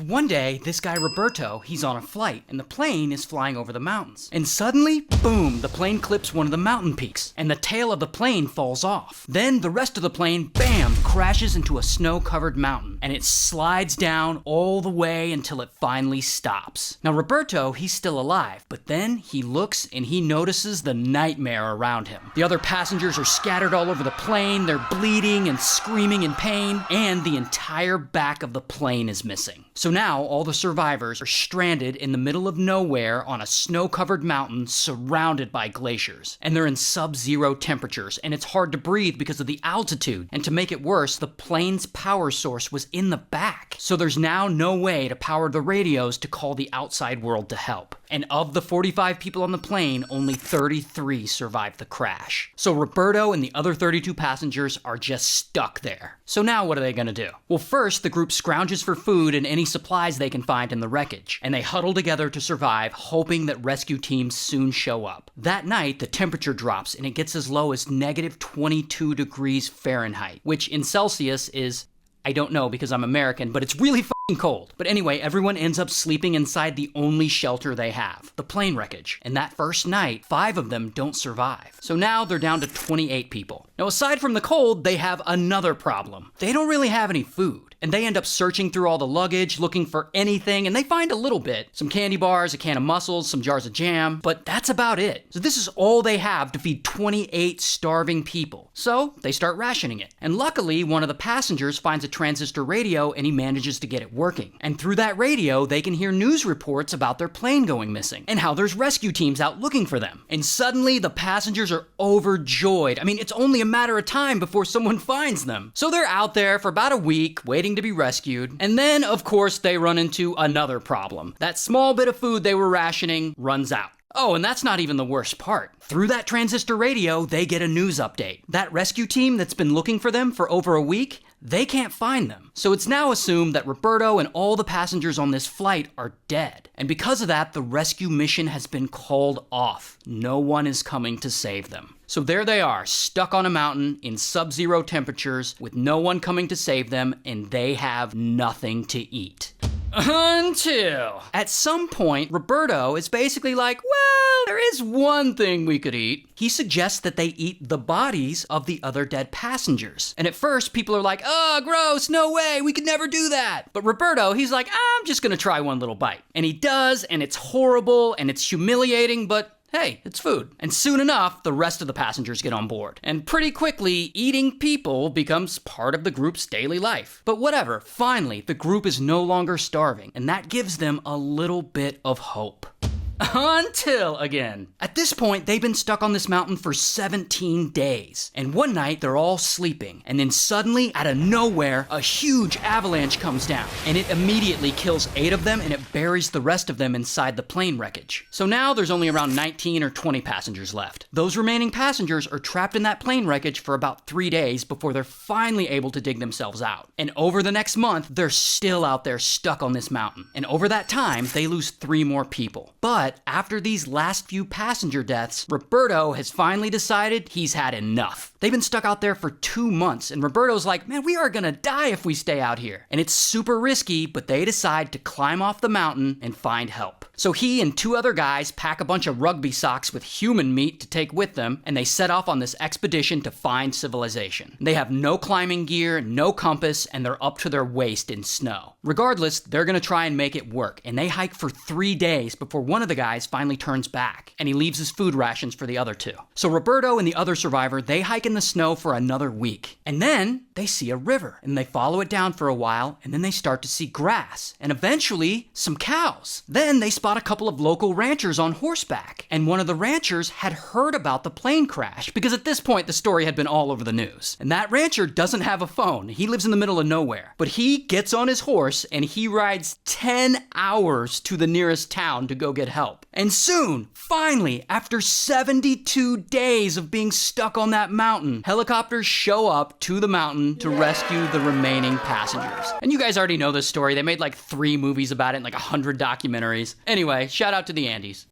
one day, this guy Roberto, he's on a flight, and the plane is flying over the mountains. And suddenly, boom, the plane clips one of the mountain peaks, and the tail of the plane falls off. Then the rest of the plane, bam, crashes into a snow-covered mountain, and it slides down all the way until it finally stops. Now Roberto, he's still alive, but then he looks and he notices the nightmare around him. The other passengers are scattered all over the plane, they're bleeding and screaming in pain, and the entire back of the plane is missing. So now all the survivors are stranded in the middle of nowhere on a snow-covered mountain surrounded by glaciers. And they're in sub-zero temperatures, and it's hard to breathe because of the altitude. And to make it worse, the plane's power source was in the back. So there's now no way to power the radios to call the outside world to help. And of the 45 people on the plane, only 33 survived the crash. So Roberto and the other 32 passengers are just stuck there. So now what are they gonna do? Well, first, the group scrounges for food and any supplies they can find in the wreckage. And they huddle together to survive, hoping that rescue teams soon show up. That night, the temperature drops and it gets as low as negative 22 degrees Fahrenheit, which in Celsius is, I don't know because I'm American, but it's really fucking cold. But anyway, everyone ends up sleeping inside the only shelter they have, the plane wreckage. And that first night, 5 of them don't survive. So now they're down to 28 people. Now aside from the cold, they have another problem. They don't really have any food. And they end up searching through all the luggage, looking for anything, and they find a little bit. Some candy bars, a can of mussels, some jars of jam, but that's about it. So this is all they have to feed 28 starving people. So they start rationing it. And luckily, one of the passengers finds a transistor radio and he manages to get it working. And through that radio, they can hear news reports about their plane going missing and how there's rescue teams out looking for them. And suddenly, the passengers are overjoyed. I mean, it's only a matter of time before someone finds them. So they're out there for about a week, waiting to be rescued. And then, of course, they run into another problem. That small bit of food they were rationing runs out. Oh, and that's not even the worst part. Through that transistor radio, they get a news update. That rescue team that's been looking for them for over a week, they can't find them. So it's now assumed that Roberto and all the passengers on this flight are dead. And because of that, the rescue mission has been called off. No one is coming to save them. So there they are, stuck on a mountain in sub-zero temperatures with no one coming to save them, and they have nothing to eat. Until at some point, Roberto is basically like, well, there is one thing we could eat. He suggests that they eat the bodies of the other dead passengers. And at first, people are like, oh, gross, no way, we could never do that. But Roberto, he's like, I'm just gonna try one little bite. And he does, and it's horrible, and it's humiliating, but hey, it's food. And soon enough, the rest of the passengers get on board. And pretty quickly, eating people becomes part of the group's daily life. But whatever, finally, the group is no longer starving, and that gives them a little bit of hope. Until again. At this point, they've been stuck on this mountain for 17 days. And one night, they're all sleeping. And then suddenly, out of nowhere, a huge avalanche comes down. And it immediately kills 8 of them, and it buries the rest of them inside the plane wreckage. So now there's only around 19 or 20 passengers left. Those remaining passengers are trapped in that plane wreckage for about 3 days before they're finally able to dig themselves out. And over the next month, they're still out there stuck on this mountain. And over that time, they lose 3 more people. But after these last few passenger deaths, Roberto has finally decided he's had enough. They've been stuck out there for 2 months, and Roberto's like, man, we are gonna die if we stay out here. And it's super risky, but they decide to climb off the mountain and find help. So he and 2 other guys pack a bunch of rugby socks with human meat to take with them, and they set off on this expedition to find civilization. They have no climbing gear, no compass, and they're up to their waist in snow. Regardless, they're gonna try and make it work, and they hike for 3 days before one of the guys finally turns back, and he leaves his food rations for the other 2. So Roberto and the other survivor, they hike in the snow for another week. And then they see a river, and they follow it down for a while, and then they start to see grass, and eventually some cows. Then they spot a couple of local ranchers on horseback, and one of the ranchers had heard about the plane crash, because at this point the story had been all over the news. And that rancher doesn't have a phone. He lives in the middle of nowhere. But he gets on his horse, and he rides 10 hours to the nearest town to go get help. And soon, finally, after 72 days of being stuck on that mountain, helicopters show up to the mountain to rescue the remaining passengers. And you guys already know this story. They made like 3 movies about it and like 100 documentaries. Anyway, shout out to the Andes.